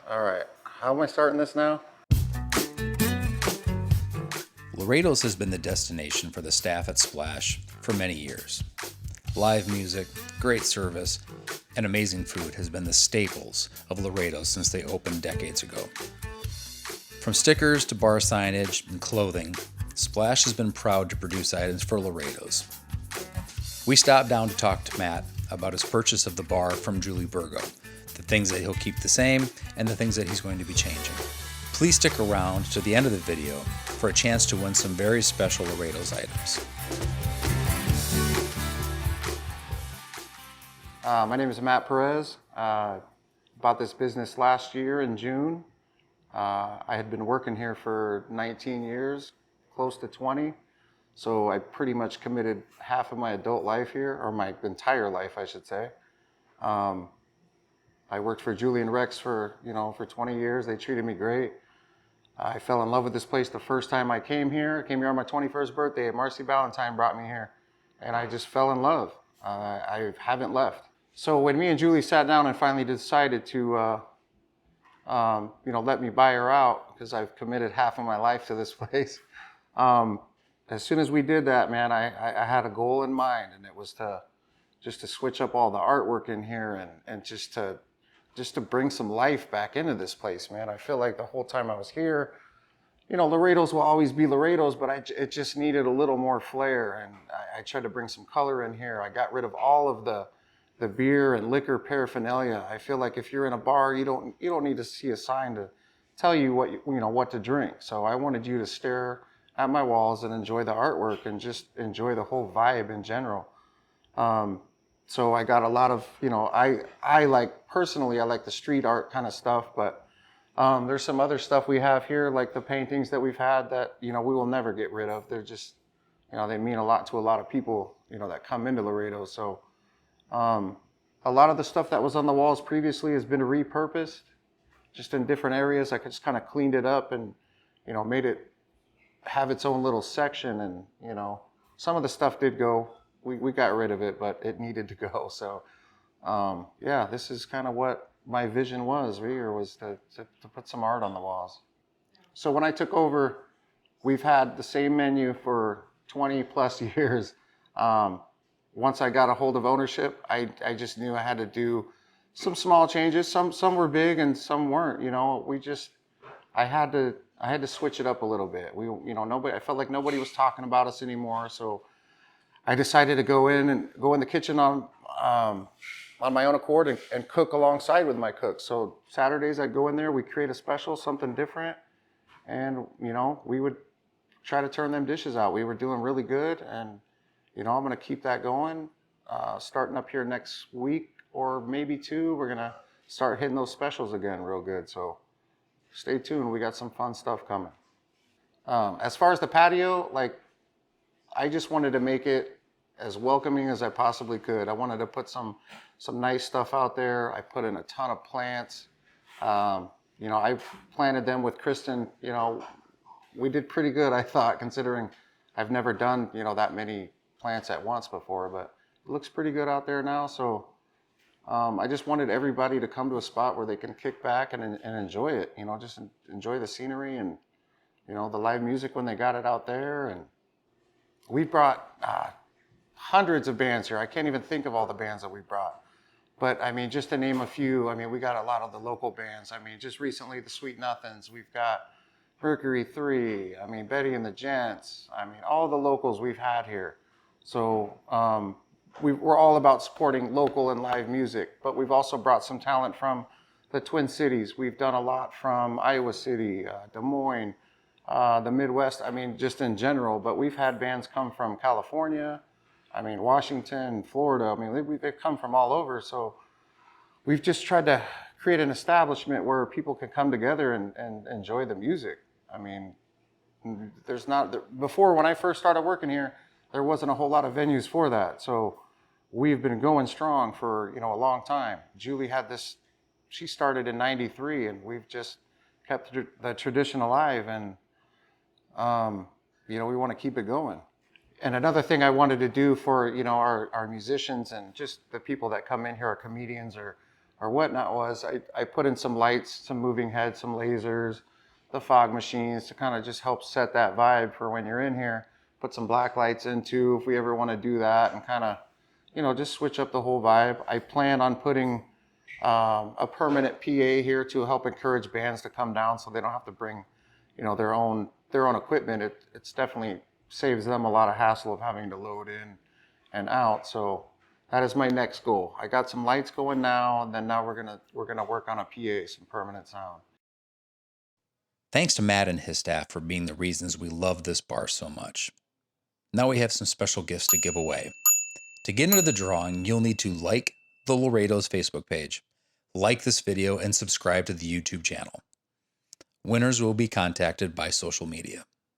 All right, how am I starting this now? Laredo's has been the destination for the staff at Splash for many years. Live music, great service, and amazing food has been the staples of Laredo's since they opened decades ago. From stickers to bar signage and clothing, Splash has been proud to produce items for Laredo's. We stopped down to talk to Matt about his purchase of the bar from Julie Burgo, the things that he'll keep the same, and the things that he's going to be changing. Please stick around to the end of the video for a chance to win some very special Laredo's items. My name is Matt Perez. Bought this business last year in June. I had been working here for 19 years, close to 20. So I pretty much committed half of my adult life here, or my entire life, I should say. I worked for Julie and Rex for 20 years. They treated me great. I fell in love with this place the first time I came here. I came here on my 21st birthday. Marcy Ballantyne brought me here, and I just fell in love. I haven't left. So when me and Julie sat down and finally decided to, let me buy her out, because I've committed half of my life to this place. As soon as we did that, man, I had a goal in mind, and it was to switch up all the artwork in here and just to bring some life back into this place, man. I feel like the whole time I was here, Laredo's will always be Laredo's, but it just needed a little more flair, and I tried to bring some color in here. I got rid of all of the beer and liquor paraphernalia. I feel like if you're in a bar, you don't need to see a sign to tell you what to drink. So I wanted you to stare at my walls and enjoy the artwork and just enjoy the whole vibe in general. So I got a lot of, I like the street art kind of stuff, but there's some other stuff we have here, like the paintings that we've had that, we will never get rid of. They're just, they mean a lot to a lot of people, that come into Laredo. So a lot of the stuff that was on the walls previously has been repurposed just in different areas. I just kind of cleaned it up and, made it have its own little section. And, some of the stuff did go. We got rid of it, but it needed to go. So, this is kind of what my vision was here, was to put some art on the walls. So when I took over, we've had the same menu for 20 plus years. Once I got a hold of ownership, I just knew I had to do some small changes. Some were big and some weren't. I had to switch it up a little bit. I felt like nobody was talking about us anymore. So I decided to go in the kitchen on my own accord and cook alongside with my cook. So Saturdays I'd go in there, we'd create a special, something different, and we would try to turn them dishes out. We were doing really good, and I'm gonna keep that going. Starting up here next week or maybe two, we're gonna start hitting those specials again real good. So stay tuned, we got some fun stuff coming. As far as the patio, I just wanted to make it as welcoming as I possibly could. I wanted to put some nice stuff out there. I put in a ton of plants. I planted them with Kristen. We did pretty good, I thought, considering I've never done, that many plants at once before, but it looks pretty good out there now. So I just wanted everybody to come to a spot where they can kick back and enjoy it, just enjoy the scenery and, the live music when they got it out there. And we brought hundreds of bands here. I can't even think of all the bands that we brought. But, just to name a few, we got a lot of the local bands. Just recently, the Sweet Nothings. We've got Mercury 3. Betty and the Gents. All the locals we've had here. So we're all about supporting local and live music. But we've also brought some talent from the Twin Cities. We've done a lot from Iowa City, Des Moines, the Midwest, just in general. But we've had bands come from California, Washington, Florida. They've come from all over. So we've just tried to create an establishment where people can come together and enjoy the music. Before, when I first started working here, there wasn't a whole lot of venues for that. So we've been going strong for, a long time. Julie had this, she started in '93, and we've just kept the tradition alive, and we want to keep it going. And another thing I wanted to do for, our musicians and just the people that come in here, our comedians or or whatnot was I put in some lights, some moving heads, some lasers, the fog machines to kind of just help set that vibe for when you're in here. Put some black lights in too if we ever want to do that, and kind of, just switch up the whole vibe. I plan on putting a permanent PA here to help encourage bands to come down so they don't have to bring, their own equipment. It's definitely saves them a lot of hassle of having to load in and out. So that is my next goal. I got some lights going now, and then now we're gonna work on a PA, some permanent sound. Thanks to Matt and his staff for being the reasons we love this bar so much. Now we have some special gifts to give away. To get into the drawing, you'll need to like the Lorado's Facebook page, like this video, and subscribe to the YouTube channel. Winners will be contacted by social media.